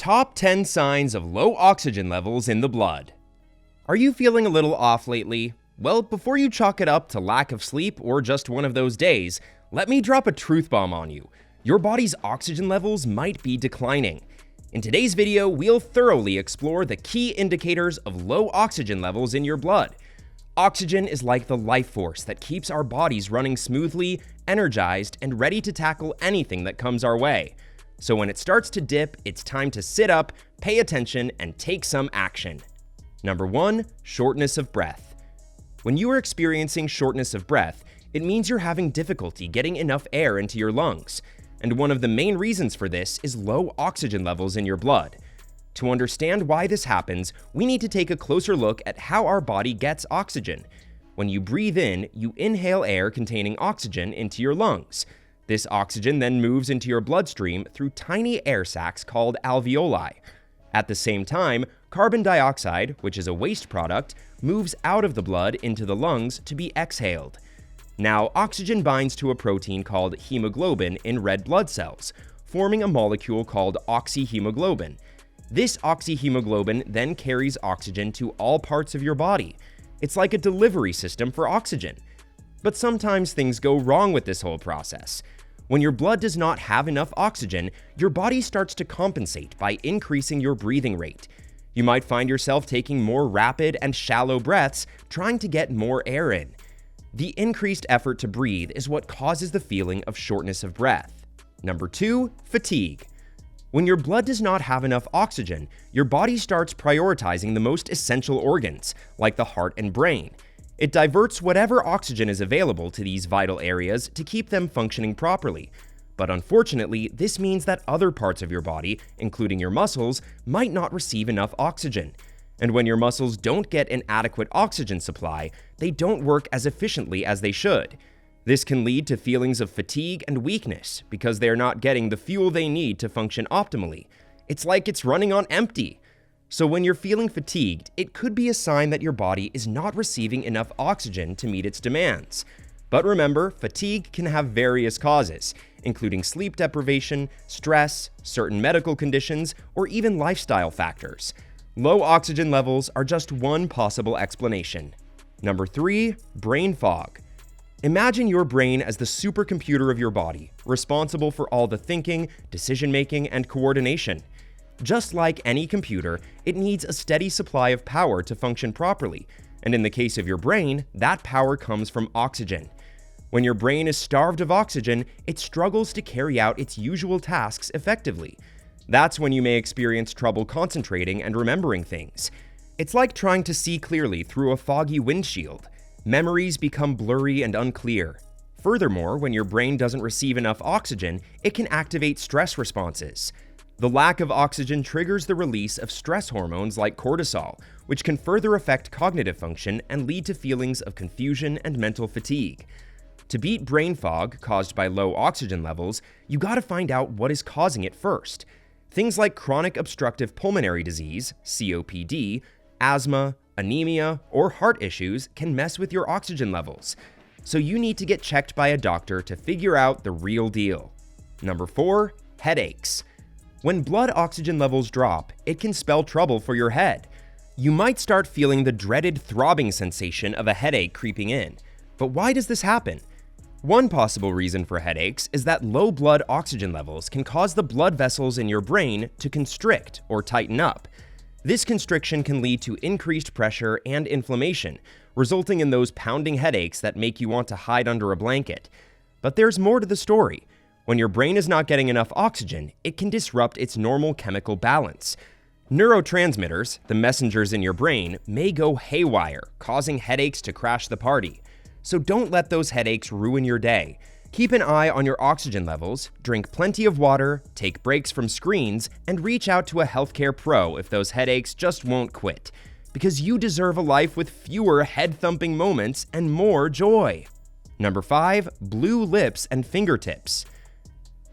Top 10 signs of low oxygen levels in the blood. Are you feeling a little off lately? Well, before you chalk it up to lack of sleep or just one of those days, let me drop a truth bomb on you. Your body's oxygen levels might be declining. In today's video, we'll thoroughly explore the key indicators of low oxygen levels in your blood. Oxygen is like the life force that keeps our bodies running smoothly, energized, and ready to tackle anything that comes our way. So when it starts to dip, it's time to sit up, pay attention, and take some action. Number 1, shortness of breath. When you are experiencing shortness of breath, it means you're having difficulty getting enough air into your lungs. And one of the main reasons for this is low oxygen levels in your blood. To understand why this happens, we need to take a closer look at how our body gets oxygen. When you breathe in, you inhale air containing oxygen into your lungs. This oxygen then moves into your bloodstream through tiny air sacs called alveoli. At the same time, carbon dioxide, which is a waste product, moves out of the blood into the lungs to be exhaled. Now, oxygen binds to a protein called hemoglobin in red blood cells, forming a molecule called oxyhemoglobin. This oxyhemoglobin then carries oxygen to all parts of your body. It's like a delivery system for oxygen. But sometimes things go wrong with this whole process. When your blood does not have enough oxygen, your body starts to compensate by increasing your breathing rate. You might find yourself taking more rapid and shallow breaths, trying to get more air in. The increased effort to breathe is what causes the feeling of shortness of breath. Number 2, fatigue. When your blood does not have enough oxygen, your body starts prioritizing the most essential organs, like the heart and brain. It diverts whatever oxygen is available to these vital areas to keep them functioning properly. But unfortunately, this means that other parts of your body, including your muscles, might not receive enough oxygen. And when your muscles don't get an adequate oxygen supply, they don't work as efficiently as they should. This can lead to feelings of fatigue and weakness because they are not getting the fuel they need to function optimally. It's like it's running on empty. So when you're feeling fatigued, it could be a sign that your body is not receiving enough oxygen to meet its demands. But remember, fatigue can have various causes, including sleep deprivation, stress, certain medical conditions, or even lifestyle factors. Low oxygen levels are just one possible explanation. Number 3, brain fog. Imagine your brain as the supercomputer of your body, responsible for all the thinking, decision-making, and coordination. Just like any computer, it needs a steady supply of power to function properly, and in the case of your brain, that power comes from oxygen. When your brain is starved of oxygen, it struggles to carry out its usual tasks effectively. That's when you may experience trouble concentrating and remembering things. It's like trying to see clearly through a foggy windshield. Memories become blurry and unclear. Furthermore, when your brain doesn't receive enough oxygen, it can activate stress responses. The lack of oxygen triggers the release of stress hormones like cortisol, which can further affect cognitive function and lead to feelings of confusion and mental fatigue. To beat brain fog caused by low oxygen levels, you gotta find out what is causing it first. Things like chronic obstructive pulmonary disease, COPD, asthma, anemia, or heart issues can mess with your oxygen levels. So you need to get checked by a doctor to figure out the real deal. Number 4, headaches. When blood oxygen levels drop, it can spell trouble for your head. You might start feeling the dreaded throbbing sensation of a headache creeping in. But why does this happen? One possible reason for headaches is that low blood oxygen levels can cause the blood vessels in your brain to constrict or tighten up. This constriction can lead to increased pressure and inflammation, resulting in those pounding headaches that make you want to hide under a blanket. But there's more to the story. When your brain is not getting enough oxygen, it can disrupt its normal chemical balance. Neurotransmitters, the messengers in your brain, may go haywire, causing headaches to crash the party. So don't let those headaches ruin your day. Keep an eye on your oxygen levels, drink plenty of water, take breaks from screens, and reach out to a healthcare pro if those headaches just won't quit. Because you deserve a life with fewer head-thumping moments and more joy. Number 5, blue lips and fingertips.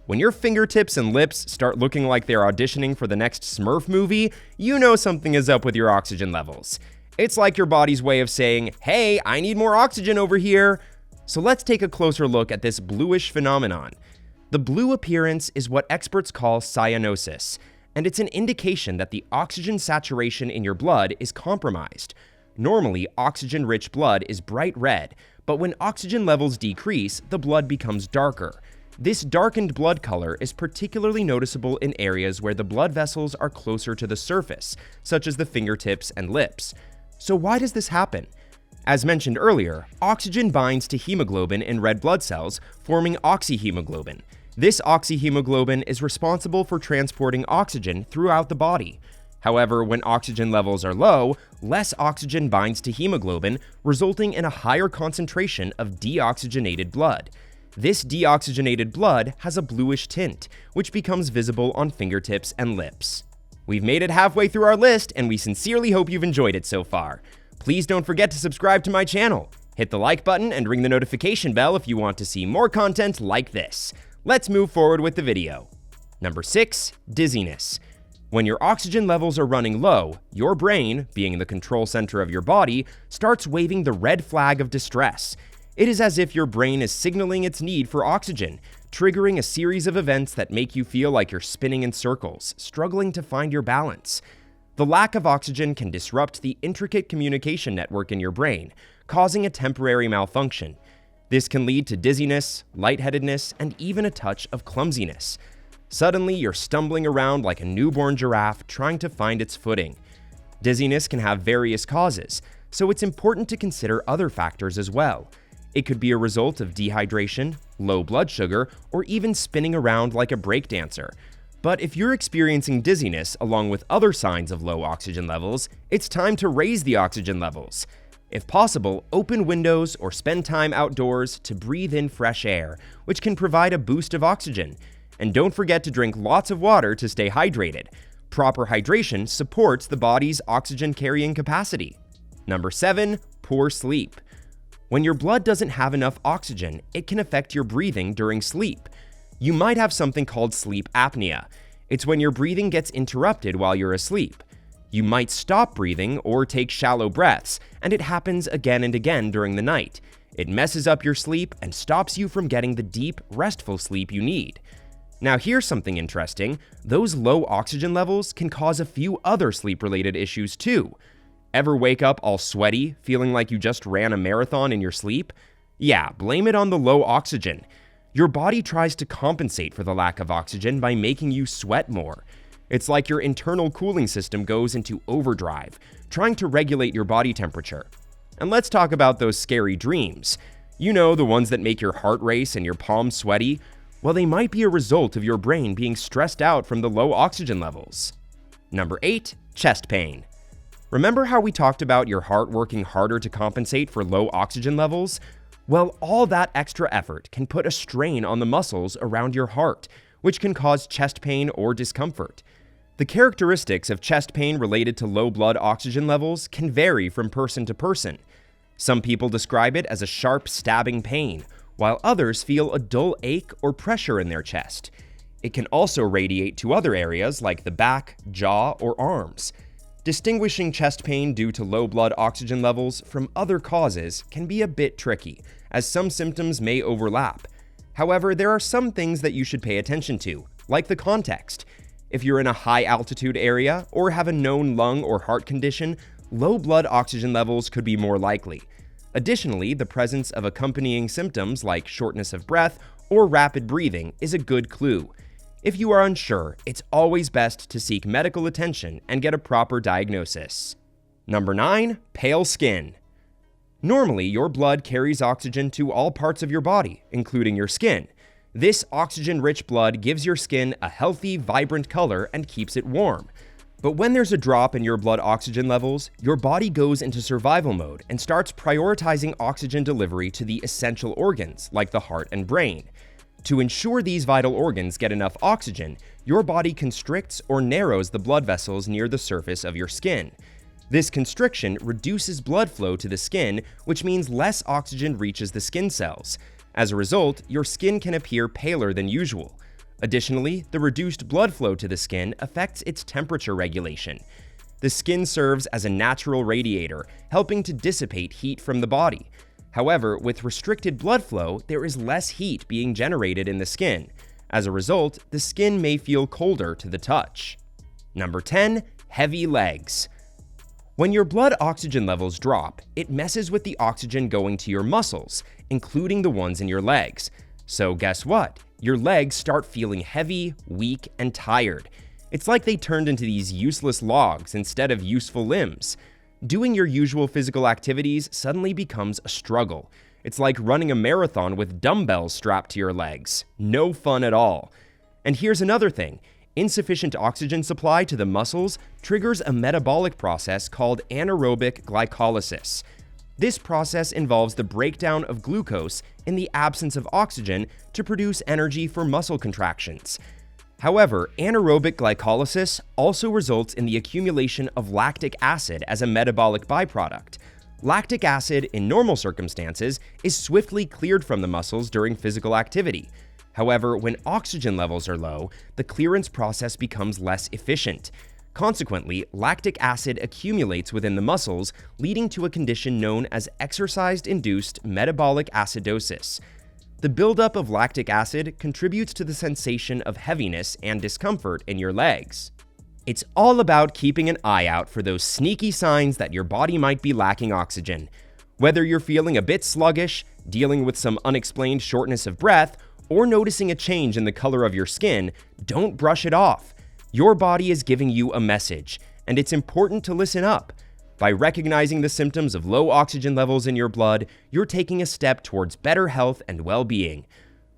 When your fingertips and lips start looking like they're auditioning for the next Smurf movie, you know something is up with your oxygen levels. It's like your body's way of saying, hey, I need more oxygen over here. So let's take a closer look at this bluish phenomenon. The blue appearance is what experts call cyanosis, and it's an indication that the oxygen saturation in your blood is compromised. Normally, oxygen-rich blood is bright red, but when oxygen levels decrease, the blood becomes darker. This darkened blood color is particularly noticeable in areas where the blood vessels are closer to the surface, such as the fingertips and lips. So why does this happen? As mentioned earlier, oxygen binds to hemoglobin in red blood cells, forming oxyhemoglobin. This oxyhemoglobin is responsible for transporting oxygen throughout the body. However, when oxygen levels are low, less oxygen binds to hemoglobin, resulting in a higher concentration of deoxygenated blood. This deoxygenated blood has a bluish tint, which becomes visible on fingertips and lips. We've made it halfway through our list, and we sincerely hope you've enjoyed it so far. Please don't forget to subscribe to my channel. Hit the like button and ring the notification bell if you want to see more content like this. Let's move forward with the video. Number 6. Dizziness. When your oxygen levels are running low, your brain, being the control center of your body, starts waving the red flag of distress. It is as if your brain is signaling its need for oxygen, triggering a series of events that make you feel like you're spinning in circles, struggling to find your balance. The lack of oxygen can disrupt the intricate communication network in your brain, causing a temporary malfunction. This can lead to dizziness, lightheadedness, and even a touch of clumsiness. Suddenly, you're stumbling around like a newborn giraffe trying to find its footing. Dizziness can have various causes, so it's important to consider other factors as well. It could be a result of dehydration, low blood sugar, or even spinning around like a breakdancer. But if you're experiencing dizziness along with other signs of low oxygen levels, it's time to raise the oxygen levels. If possible, open windows or spend time outdoors to breathe in fresh air, which can provide a boost of oxygen. And don't forget to drink lots of water to stay hydrated. Proper hydration supports the body's oxygen carrying capacity. Number 7. Poor sleep. When your blood doesn't have enough oxygen, it can affect your breathing during sleep. You might have something called sleep apnea. It's when your breathing gets interrupted while you're asleep. You might stop breathing or take shallow breaths, and it happens again and again during the night. It messes up your sleep and stops you from getting the deep, restful sleep you need. Now here's something interesting. Those low oxygen levels can cause a few other sleep-related issues too. Ever wake up all sweaty, feeling like you just ran a marathon in your sleep? Yeah, blame it on the low oxygen. Your body tries to compensate for the lack of oxygen by making you sweat more. It's like your internal cooling system goes into overdrive, trying to regulate your body temperature. And let's talk about those scary dreams. You know, the ones that make your heart race and your palms sweaty? Well, they might be a result of your brain being stressed out from the low oxygen levels. Number 8. Chest pain. Remember how we talked about your heart working harder to compensate for low oxygen levels? Well, all that extra effort can put a strain on the muscles around your heart, which can cause chest pain or discomfort. The characteristics of chest pain related to low blood oxygen levels can vary from person to person. Some people describe it as a sharp stabbing pain, while others feel a dull ache or pressure in their chest. It can also radiate to other areas like the back, jaw, or arms. Distinguishing chest pain due to low blood oxygen levels from other causes can be a bit tricky, as some symptoms may overlap. However, there are some things that you should pay attention to, like the context. If you're in a high-altitude area or have a known lung or heart condition, low blood oxygen levels could be more likely. Additionally, the presence of accompanying symptoms like shortness of breath or rapid breathing is a good clue. If you are unsure, it's always best to seek medical attention and get a proper diagnosis. Number 9. Pale skin. Normally, your blood carries oxygen to all parts of your body, including your skin. This oxygen-rich blood gives your skin a healthy, vibrant color and keeps it warm. But when there's a drop in your blood oxygen levels, your body goes into survival mode and starts prioritizing oxygen delivery to the essential organs, like the heart and brain. To ensure these vital organs get enough oxygen, your body constricts or narrows the blood vessels near the surface of your skin. This constriction reduces blood flow to the skin, which means less oxygen reaches the skin cells. As a result, your skin can appear paler than usual. Additionally, the reduced blood flow to the skin affects its temperature regulation. The skin serves as a natural radiator, helping to dissipate heat from the body. However, with restricted blood flow, there is less heat being generated in the skin. As a result, the skin may feel colder to the touch. Number 10. Heavy legs. When your blood oxygen levels drop, it messes with the oxygen going to your muscles, including the ones in your legs. So guess what? Your legs start feeling heavy, weak, and tired. It's like they turned into these useless logs instead of useful limbs. Doing your usual physical activities suddenly becomes a struggle. It's like running a marathon with dumbbells strapped to your legs. No fun at all. And here's another thing. Insufficient oxygen supply to the muscles triggers a metabolic process called anaerobic glycolysis. This process involves the breakdown of glucose in the absence of oxygen to produce energy for muscle contractions. However, anaerobic glycolysis also results in the accumulation of lactic acid as a metabolic byproduct. Lactic acid, in normal circumstances, is swiftly cleared from the muscles during physical activity. However, when oxygen levels are low, the clearance process becomes less efficient. Consequently, lactic acid accumulates within the muscles, leading to a condition known as exercise-induced metabolic acidosis. The buildup of lactic acid contributes to the sensation of heaviness and discomfort in your legs. It's all about keeping an eye out for those sneaky signs that your body might be lacking oxygen. Whether you're feeling a bit sluggish, dealing with some unexplained shortness of breath, or noticing a change in the color of your skin, don't brush it off. Your body is giving you a message, and it's important to listen up. By recognizing the symptoms of low oxygen levels in your blood, you're taking a step towards better health and well-being.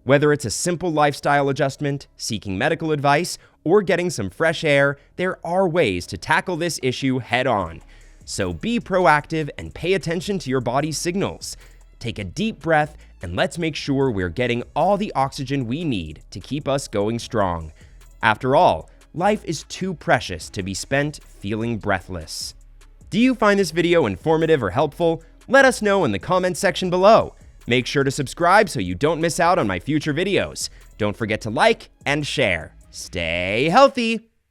Whether it's a simple lifestyle adjustment, seeking medical advice, or getting some fresh air, there are ways to tackle this issue head-on. So be proactive and pay attention to your body's signals. Take a deep breath and let's make sure we're getting all the oxygen we need to keep us going strong. After all, life is too precious to be spent feeling breathless. Do you find this video informative or helpful? Let us know in the comments section below. Make sure to subscribe so you don't miss out on my future videos. Don't forget to like and share. Stay healthy!